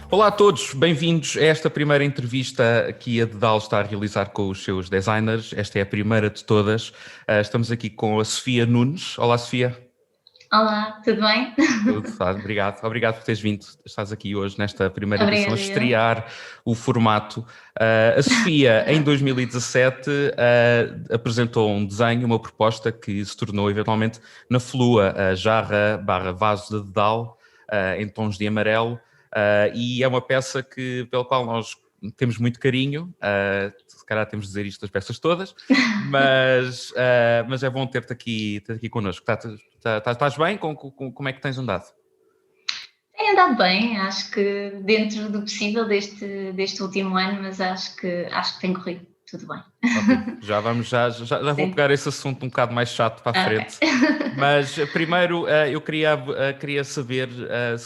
Olá a todos, bem-vindos a esta primeira entrevista que a Dedal está a realizar com os seus designers. Esta é a primeira de todas. Estamos aqui com a Sofia Nunes. Olá, Sofia. Olá, tudo bem? Tudo, obrigado. Obrigado por teres vindo. Estás aqui hoje nesta primeira edição a Obrigada, eu. estrear o formato. A Sofia, em 2017, apresentou um desenho, uma proposta que se tornou eventualmente na Flua, a jarra barra vaso de Dedal, em tons de amarelo. E é uma peça pela qual nós temos muito carinho, se calhar temos de dizer isto das peças todas, mas é bom ter-te aqui connosco. Estás bem? Como é que tens andado? Tem andado bem, acho que dentro do possível deste último ano, mas acho que tem corrido tudo bem. Ótimo, já vou pegar esse assunto um bocado mais chato para a frente. Okay. Mas primeiro eu queria saber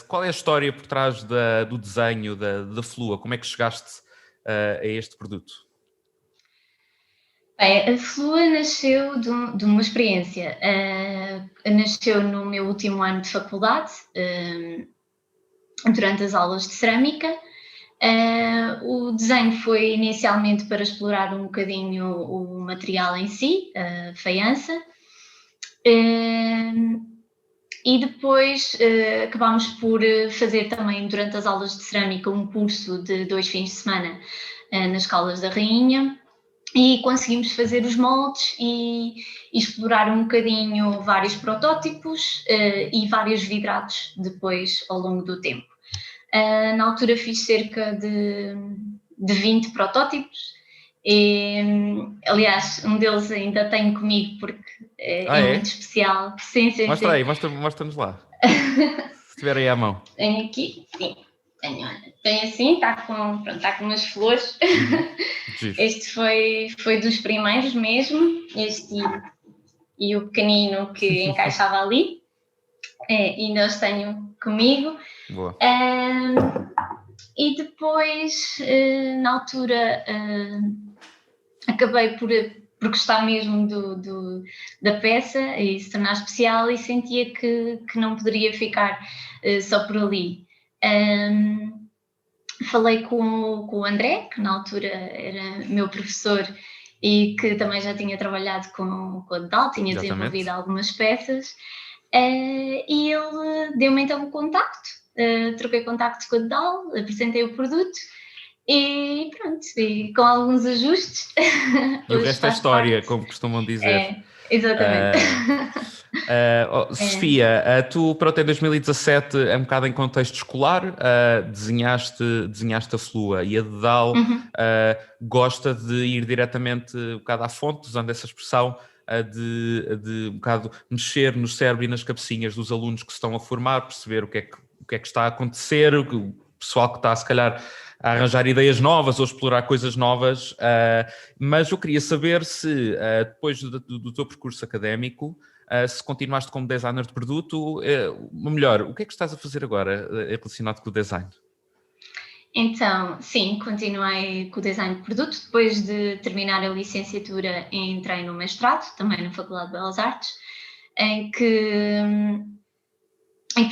qual é a história por trás do desenho da Flua, como é que chegaste a este produto? Bem, a Flua nasceu de uma experiência. Nasceu no meu último ano de faculdade, durante as aulas de cerâmica. O desenho foi inicialmente para explorar um bocadinho o material em si, a faiança, e depois acabámos por fazer também durante as aulas de cerâmica um curso de 2 fins de semana nas Caldas da Rainha, e conseguimos fazer os moldes e explorar um bocadinho vários protótipos e vários vidrados depois ao longo do tempo. Na altura fiz cerca de 20 protótipos e, aliás, um deles ainda tenho comigo porque é muito especial. Sim. Mostra aí, mostra-nos lá. Se tiver aí à mão. Tenho aqui, sim. Tenho assim, está com umas flores. Este foi dos primeiros mesmo, este e o pequenino que encaixava ali. Ainda os tenho comigo. Boa. E depois, na altura, acabei por gostar mesmo da peça e se tornar especial, e sentia que não poderia ficar só por ali. Falei com o André, que na altura era meu professor e que também já tinha trabalhado com a Dedal, tinha desenvolvido algumas peças, e ele deu-me então o contacto, troquei contacto com a Dedal, apresentei o produto e pronto, e com alguns ajustes. E o resto é história, como costumam dizer. Exatamente. Sofia, tu em 2017, um bocado em contexto escolar, desenhaste a Flua, e a Dedal gosta de ir diretamente um bocado à fonte, usando essa expressão, de um bocado mexer no cérebro e nas cabecinhas dos alunos que se estão a formar, perceber o que é que está a acontecer, o pessoal que está, se calhar, a arranjar ideias novas ou explorar coisas novas, mas eu queria saber se, depois do teu percurso académico, se continuaste como designer de produto, ou melhor, o que é que estás a fazer agora relacionado com o design? Então, sim, continuei com o design de produto. Depois de terminar a licenciatura, entrei no mestrado, também na Faculdade de Belas Artes, em que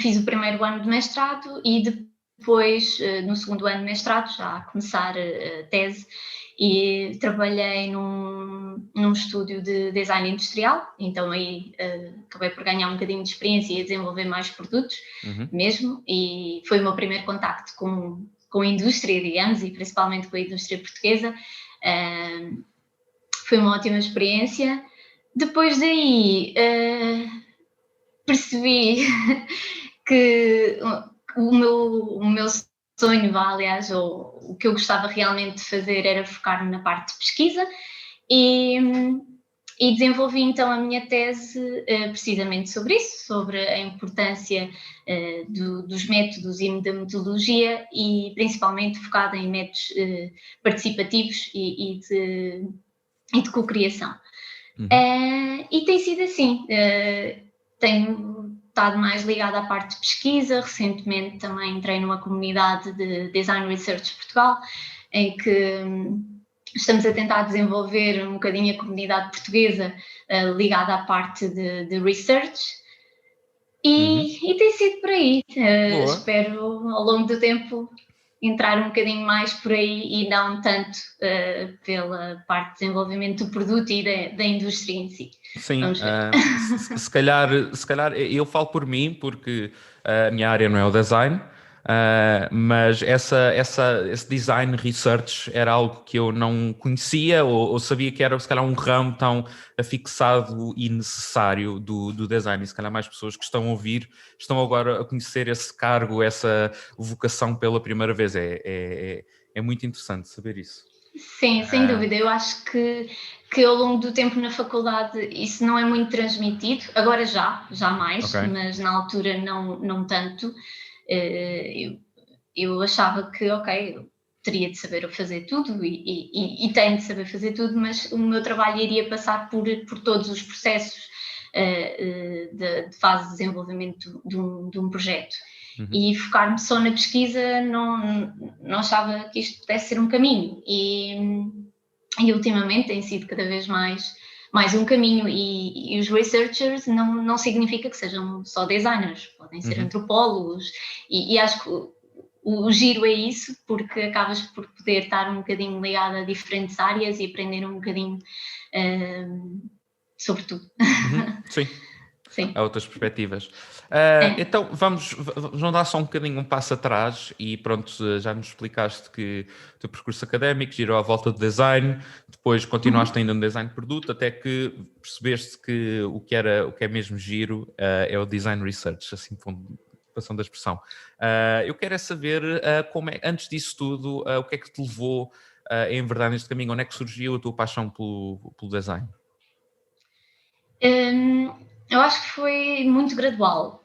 fiz o primeiro ano de mestrado e depois, no segundo ano de mestrado, já a começar a tese, e trabalhei num estúdio de design industrial. Então aí acabei por ganhar um bocadinho de experiência e a desenvolver mais produtos mesmo, e foi o meu primeiro contacto com a indústria, digamos, e principalmente com a indústria portuguesa. Foi uma ótima experiência. Depois daí percebi que o meu sonho, aliás, ou o que eu gostava realmente de fazer era focar-me na parte de pesquisa, e desenvolvi então a minha tese precisamente sobre isso, sobre a importância dos métodos e da metodologia, e principalmente focada em métodos participativos e de cocriação. E tem sido assim, tenho estado mais ligada à parte de pesquisa. Recentemente também entrei numa comunidade de Design Research Portugal, em que estamos a tentar desenvolver um bocadinho a comunidade portuguesa ligada à parte de research, e tem sido por aí. Espero ao longo do tempo entrar um bocadinho mais por aí e não tanto pela parte de desenvolvimento do produto e da indústria em si. Sim, se calhar eu falo por mim, porque a minha área não é o design, mas esse design research era algo que eu não conhecia ou sabia que era se calhar um ramo tão afixado e necessário do design. E se calhar mais pessoas que estão a ouvir estão agora a conhecer esse cargo, essa vocação pela primeira vez. É muito interessante saber isso. Sim, sem dúvida. Eu acho que ao longo do tempo na faculdade isso não é muito transmitido. Agora já mais, Okay. mas na altura não tanto. Eu achava que, eu teria de saber fazer tudo e tenho de saber fazer tudo, mas o meu trabalho iria passar por todos os processos de fase de desenvolvimento de um projeto. E focar-me só na pesquisa não achava que isto pudesse ser um caminho e ultimamente tem sido cada vez mais um caminho e os researchers não significa que sejam só designers, podem ser antropólogos e acho que o giro é isso, porque acabas por poder estar um bocadinho ligado a diferentes áreas e aprender um bocadinho sobre tudo. Sim. Sim. Há outras perspectivas. Então, vamos dar só um bocadinho um passo atrás e pronto, já nos explicaste que o teu percurso académico girou à volta do design, depois continuaste ainda no design de produto, até que percebeste que o que é mesmo giro é o design research, assim, passando da expressão. Eu quero é saber como é, antes disso tudo, o que é que te levou em verdade neste caminho, onde é que surgiu a tua paixão pelo design? Eu acho que foi muito gradual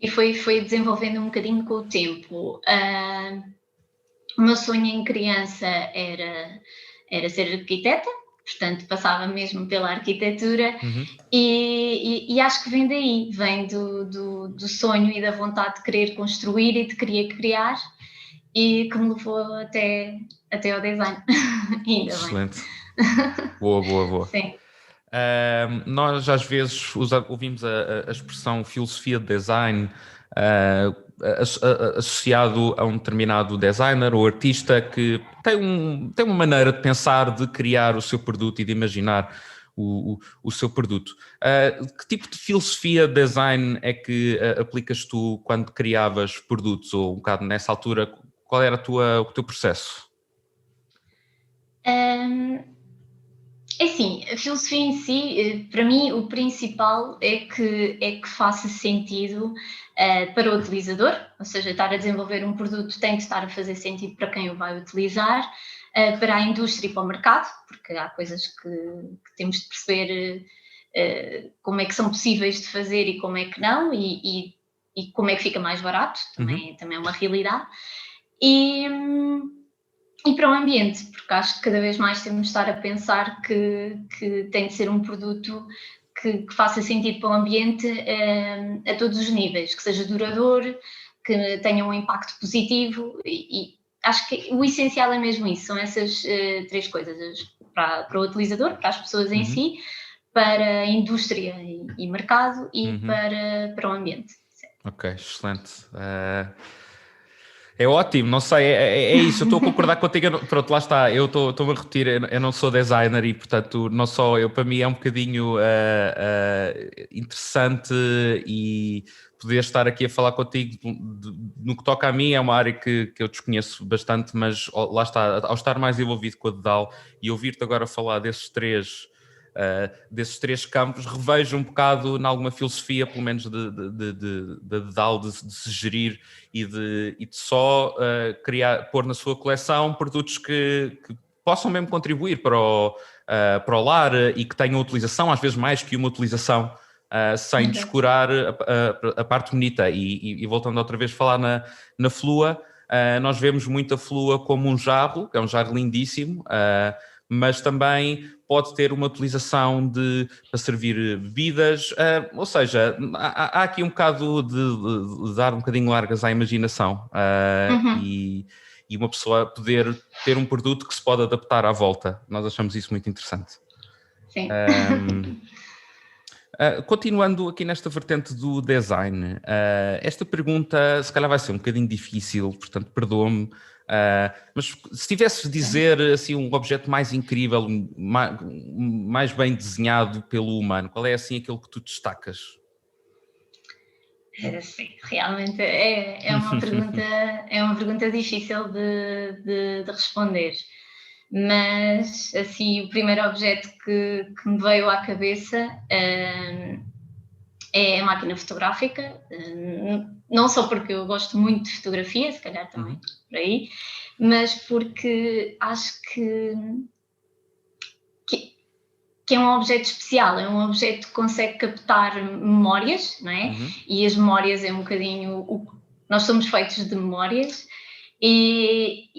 e foi desenvolvendo um bocadinho com o tempo. O meu sonho em criança era ser arquiteta, portanto passava mesmo pela arquitetura e acho que vem daí, vem do sonho e da vontade de querer construir e de querer criar e que me levou até ao design. Ainda Excelente. bem. Boa. Sim. Nós às vezes ouvimos a expressão filosofia de design associado a um determinado designer ou artista que tem uma maneira de pensar, de criar o seu produto e de imaginar o seu produto. Que tipo de filosofia de design é que aplicas tu quando criavas produtos ou um bocado nessa altura? Qual era o teu processo? Assim, a filosofia em si, para mim, o principal é que faça sentido para o utilizador, ou seja, estar a desenvolver um produto tem de estar a fazer sentido para quem o vai utilizar, para a indústria e para o mercado, porque há coisas que temos de perceber como é que são possíveis de fazer e como é que não, e como é que fica mais barato, também é uma realidade. E para o ambiente, porque acho que cada vez mais temos de estar a pensar que tem de ser um produto que faça sentido para o ambiente a todos os níveis, que seja duradouro, que tenha um impacto positivo e acho que o essencial é mesmo isso, são essas três coisas, para o utilizador, para as pessoas em si, para a indústria e mercado e para o ambiente. Ok, excelente. É ótimo, não sei, é isso, eu estou a concordar contigo, pronto, lá está, eu estou-me a repetir, eu não sou designer e, portanto, não só eu, para mim é um bocadinho interessante e poder estar aqui a falar contigo no que toca a mim, é uma área que eu desconheço bastante, mas lá está, ao estar mais envolvido com a Dedal e ouvir-te agora falar desses três campos, revejo um bocado em alguma filosofia, pelo menos de Dedal, de se gerir e de só pôr na sua coleção produtos que possam mesmo contribuir para o lar e que tenham utilização, às vezes mais que uma utilização, sem descurar a parte bonita. E voltando outra vez a falar na flua, nós vemos muito a flua como um jarro, que é um jarro lindíssimo, mas também pode ter uma utilização para servir bebidas, ou seja, há aqui um bocado de dar um bocadinho largas à imaginação e uma pessoa poder ter um produto que se pode adaptar à volta. Nós achamos isso muito interessante. Sim. Continuando aqui nesta vertente do design, esta pergunta se calhar vai ser um bocadinho difícil, portanto perdoa-me, mas se tivesses de dizer assim, um objeto mais incrível, mais bem desenhado pelo humano, qual é assim aquele que tu destacas? Sim, realmente é uma pergunta difícil de responder. Mas assim, o primeiro objeto que me veio à cabeça é a máquina fotográfica, não só porque eu gosto muito de fotografia, se calhar também por aí, mas porque acho que é um objeto especial, é um objeto que consegue captar memórias, não é? E as memórias é um bocadinho... nós somos feitos de memórias e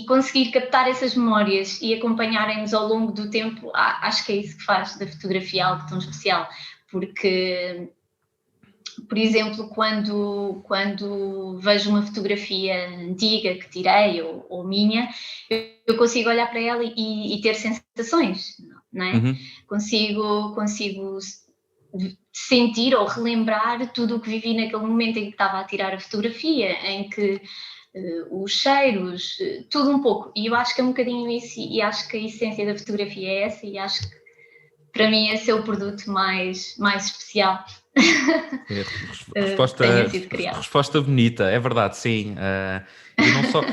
conseguir captar essas memórias e acompanharem-nos ao longo do tempo, acho que é isso que faz da fotografia algo tão especial, porque, por exemplo, quando vejo uma fotografia antiga que tirei ou minha, eu consigo olhar para ela e ter sensações, não é? Consigo sentir ou relembrar tudo o que vivi naquele momento em que estava a tirar a fotografia, em que os cheiros, tudo um pouco. E eu acho que é um bocadinho isso, e acho que a essência da fotografia é essa, e acho que para mim esse é o produto mais especial. Resposta bonita, é verdade, sim. E não só.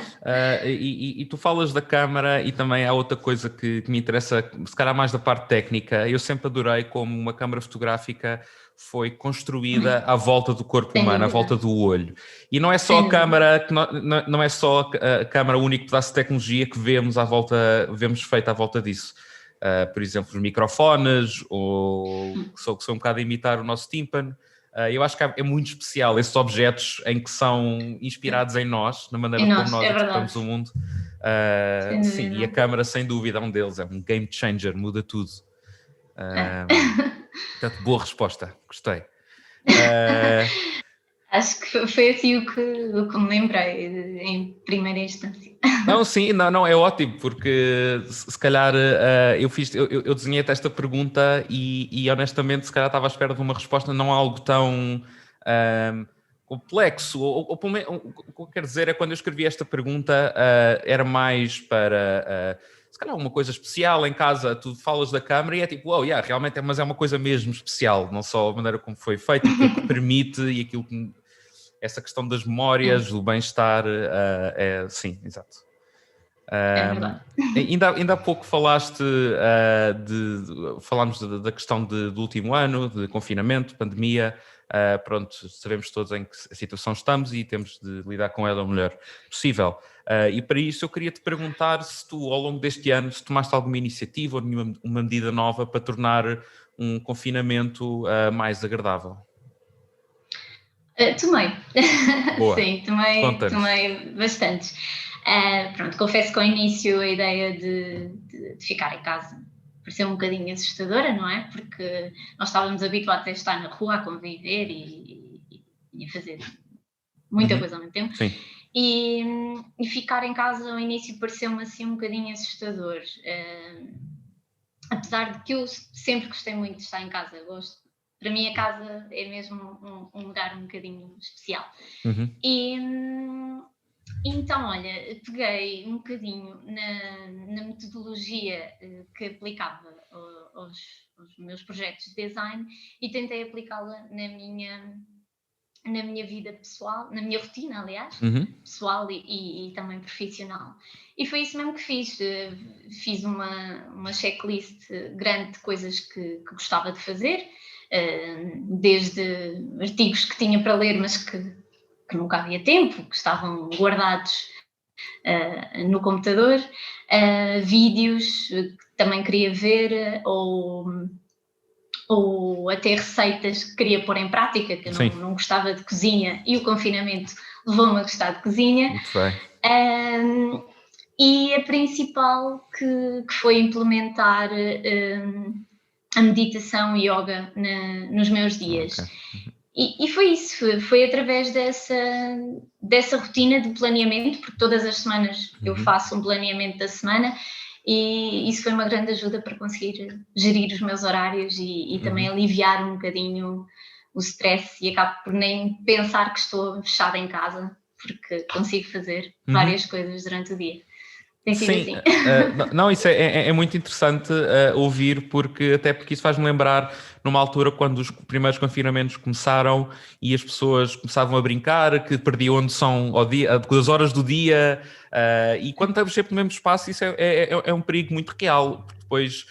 E tu falas da câmara, e também há outra coisa que me interessa, se calhar mais da parte técnica. Eu sempre adorei como uma câmara fotográfica foi construída à volta do corpo humano, à volta do olho. E não é só a câmara, não é só a câmara, o único pedaço de tecnologia que vemos feita à volta disso. Por exemplo, os microfones, ou que são um bocado a imitar o nosso tímpano. Eu acho que é muito especial esses objetos em que são inspirados em nós, na maneira como nós interpretamos o mundo. Sim, e a câmara, sem dúvida, é um deles, é um game changer, muda tudo. Portanto, boa resposta, gostei. Acho que foi assim o que me lembrei em primeira instância. Não, sim, não, é ótimo, porque se calhar eu desenhei até esta pergunta e honestamente se calhar estava à espera de uma resposta, não algo tão complexo, ou pelo menos, o que eu quero dizer é quando eu escrevi esta pergunta era mais para... se calhar uma coisa especial em casa, tu falas da câmara e é tipo, realmente mas é uma coisa mesmo especial, não só a maneira como foi feito, aquilo que permite e aquilo que... Essa questão das memórias, do bem-estar, sim, exato. Ainda há pouco falaste falámos da questão do último ano, de confinamento, pandemia. Pronto, sabemos todos em que situação estamos e temos de lidar com ela o melhor possível. E para isso eu queria te perguntar se tu, ao longo deste ano, se tomaste alguma iniciativa ou uma medida nova para tornar um confinamento mais agradável. Tomei. Boa. Sim, tomei bastante. Pronto, confesso que ao início a ideia de ficar em casa pareceu um bocadinho assustadora, não é? Porque nós estávamos habituados a estar na rua, a conviver e a fazer muita coisa ao mesmo tempo. Sim. E ficar em casa ao início pareceu-me assim um bocadinho assustador. Apesar de que eu sempre gostei muito de estar em casa, gosto. Para mim a casa é mesmo um lugar um bocadinho especial. Então, olha, peguei um bocadinho na metodologia que aplicava aos meus projetos de design e tentei aplicá-la na minha vida pessoal, na minha rotina, aliás, pessoal e também profissional. E foi isso mesmo que fiz. Fiz uma checklist grande de coisas que gostava de fazer, desde artigos que tinha para ler, mas que nunca havia tempo, que estavam guardados no computador, vídeos que também queria ver, ou até receitas que queria pôr em prática, que eu não gostava de cozinha e o confinamento levou-me a gostar de cozinha. Muito bem. E a principal que foi implementar a meditação e yoga nos meus dias. E foi isso, foi através dessa rotina de planeamento, porque todas as semanas eu faço um planeamento da semana, e isso foi uma grande ajuda para conseguir gerir os meus horários e também aliviar um bocadinho o stress, e acabo por nem pensar que estou fechada em casa, porque consigo fazer várias coisas durante o dia. Tem sido Sim, assim. não, isso é muito interessante ouvir, até porque isso faz-me lembrar numa altura quando os primeiros confinamentos começaram e as pessoas começavam a brincar, que perdiam a noção das horas do dia, e quando estamos sempre no mesmo espaço, isso é um perigo muito real, porque depois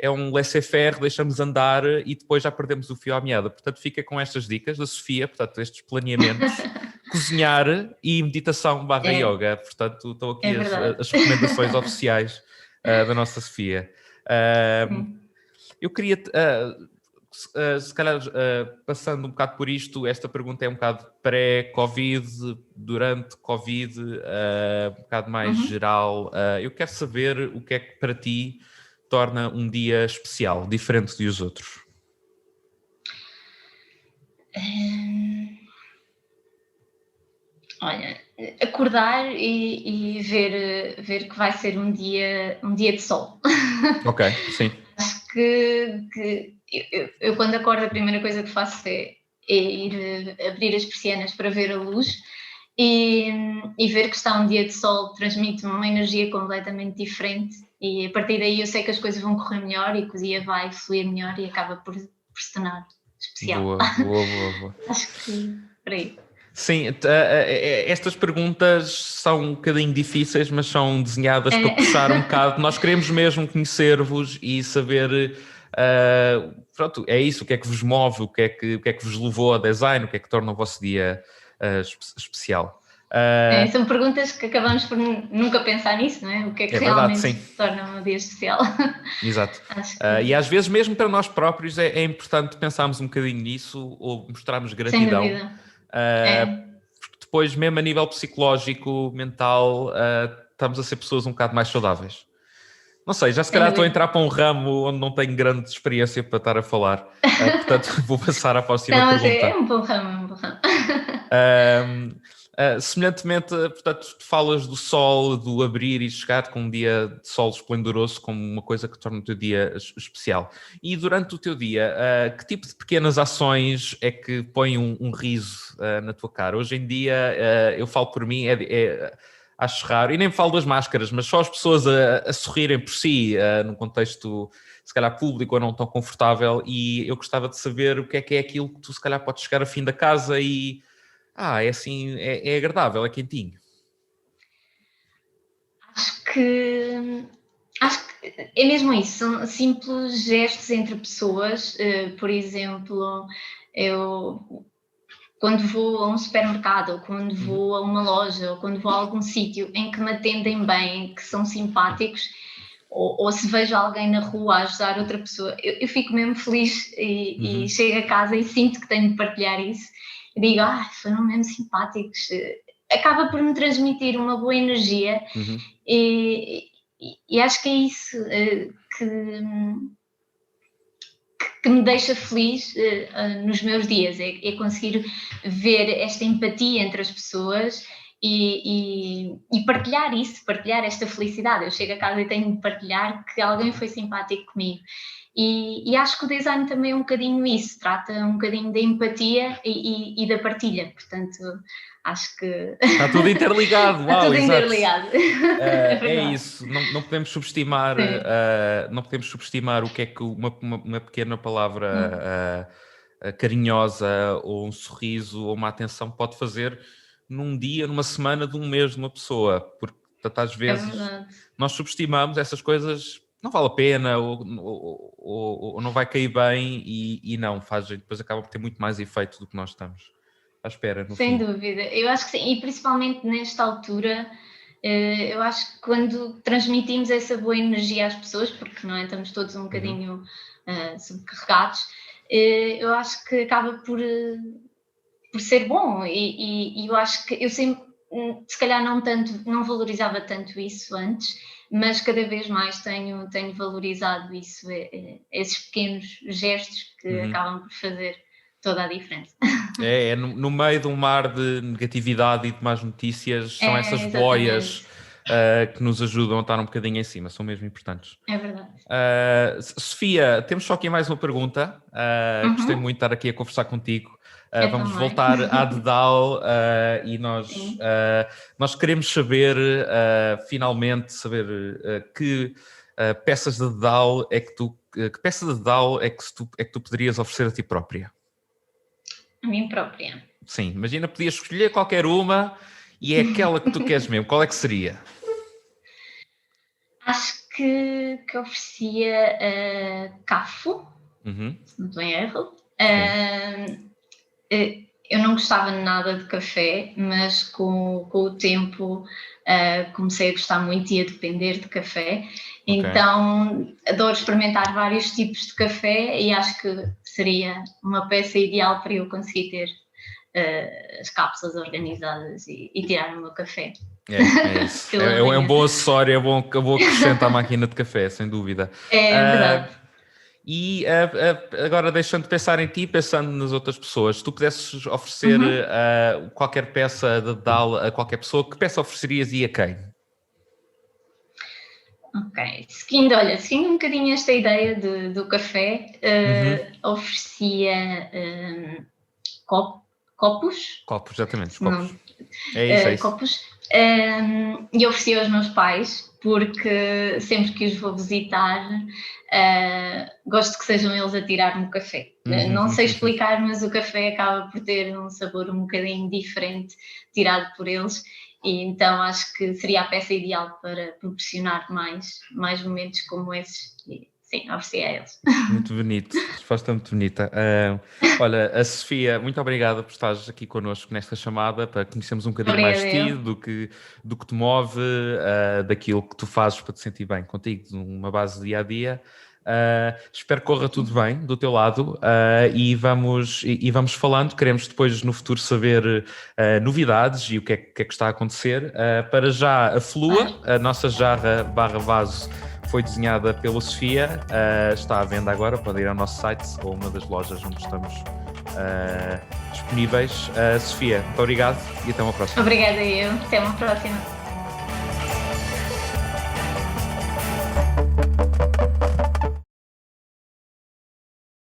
é um laissez-faire, deixamos andar e depois já perdemos o fio à meada. Portanto, fica com estas dicas da Sofia, portanto, estes planeamentos. Cozinhar e meditação / yoga. Portanto, estão aqui as recomendações oficiais da nossa Sofia. Eu queria, se calhar, passando um bocado por isto, esta pergunta é um bocado pré-Covid, durante Covid, um bocado mais geral. Eu quero saber o que é que para ti torna um dia especial, diferente dos outros. Olha, acordar e ver que vai ser um dia de sol. Ok, sim. Acho que eu quando acordo a primeira coisa que faço é ir abrir as persianas para ver a luz e ver que está um dia de sol transmite-me uma energia completamente diferente, e a partir daí eu sei que as coisas vão correr melhor e que o dia vai fluir melhor e acaba por se tornar especial. Boa. Acho que por aí. Sim, estas perguntas são um bocadinho difíceis, mas são desenhadas para puxar um bocado. Nós queremos mesmo conhecer-vos e saber, pronto, é isso, o que é que vos move, o que é que vos levou ao design, o que é que torna o vosso dia especial. São perguntas que acabamos por nunca pensar nisso, não é? O que é que realmente torna um dia especial. Exato. E às vezes mesmo para nós próprios é importante pensarmos um bocadinho nisso ou mostrarmos gratidão. Sem dúvida. Porque depois, mesmo a nível psicológico, mental, estamos a ser pessoas um bocado mais saudáveis. Não sei, já se calhar estou a entrar para um ramo onde não tenho grande experiência para estar a falar. Portanto, vou passar à próxima pergunta. É um bom ramo, semelhantemente, portanto, tu falas do sol, do abrir e chegar com um dia de sol esplendoroso como uma coisa que torna o teu dia especial. E durante o teu dia, que tipo de pequenas ações é que põem um riso na tua cara? Hoje em dia, eu falo por mim, acho raro, e nem falo das máscaras, mas só as pessoas a sorrirem por si, num contexto, se calhar, público ou não tão confortável, e eu gostava de saber o que é aquilo que tu, se calhar, podes chegar ao fim da casa e... é assim, é agradável, é quentinho. Acho que é mesmo isso, são simples gestos entre pessoas. Por exemplo, eu quando vou a um supermercado, ou quando vou a uma loja, ou quando vou a algum sítio em que me atendem bem, que são simpáticos, ou se vejo alguém na rua a ajudar outra pessoa, eu fico mesmo feliz e chego a casa e sinto que tenho de partilhar isso. Eu digo, foram mesmo simpáticos. Acaba por me transmitir uma boa energia e acho que é isso que me deixa feliz nos meus dias, é conseguir ver esta empatia entre as pessoas e partilhar isso, partilhar esta felicidade. Eu chego a casa e tenho de partilhar que alguém foi simpático comigo. E acho que o design também é um bocadinho isso, trata um bocadinho da empatia e da partilha, portanto acho que... Está tudo interligado, Está tudo interligado. É isso, não podemos subestimar, não podemos subestimar o que é que uma pequena palavra carinhosa ou um sorriso ou uma atenção pode fazer num dia, numa semana, de um mês de uma pessoa, porque às vezes nós subestimamos essas coisas. Não vale a pena ou não vai cair bem e não, depois acaba por ter muito mais efeito do que nós estamos à espera. Sem dúvida, eu acho que sim, e principalmente nesta altura, eu acho que quando transmitimos essa boa energia às pessoas, porque não é, estamos todos um bocadinho sobrecarregados, eu acho que acaba por ser bom e eu acho que eu sempre, se calhar não valorizava tanto isso antes, mas cada vez mais tenho valorizado isso, esses pequenos gestos que acabam por fazer toda a diferença. No meio de um mar de negatividade e de más notícias, são essas boias que nos ajudam a estar um bocadinho em cima, são mesmo importantes. É verdade. Sofia, temos só aqui mais uma pergunta. Gostei muito de estar aqui a conversar contigo. Vamos também. voltar à Dedal e nós queremos saber, finalmente, que peças de Dedal é que peça de Dedal é que tu poderias oferecer a ti própria? A mim própria. Sim, imagina, podias escolher qualquer uma e é aquela que tu queres mesmo. Qual é que seria? Acho que oferecia cafo, se não estou em erro. Eu não gostava nada de café, mas com o tempo comecei a gostar muito e a depender de café. Então adoro experimentar vários tipos de café e acho que seria uma peça ideal para eu conseguir ter as cápsulas organizadas e tirar o meu café. É isso. É um bom acessório, é bom acrescentar à máquina de café, sem dúvida. É verdade. E agora, deixando de pensar em ti, pensando nas outras pessoas, se tu pudesses oferecer qualquer peça de Dedal a qualquer pessoa, que peça oferecerias e a quem? Ok, seguindo um bocadinho esta ideia do café, oferecia copos. Copos, exatamente, copos. É isso. Copos. E oferecia aos meus pais, porque sempre que os vou visitar, gosto que sejam eles a tirar-me o café. Não sei explicar, mas o café acaba por ter um sabor um bocadinho diferente, tirado por eles. E então acho que seria a peça ideal para proporcionar mais momentos como esses. E, sim, ofereci a eles. Muito bonito, resposta muito bonita. Olha, a Sofia, muito obrigada por estares aqui connosco nesta chamada, para conhecermos um bocadinho mais de ti, do que te move, daquilo que tu fazes para te sentir bem contigo, numa base dia-a-dia. Espero que corra tudo bem do teu lado e vamos falando. Queremos depois no futuro saber novidades e o que é que está a acontecer. Para já, a Flua, a nossa jarra /vaso, foi desenhada pela Sofia, está à venda agora, pode ir ao nosso site ou uma das lojas onde estamos disponíveis. Sofia, muito obrigado e até uma próxima. Obrigada eu, até uma próxima.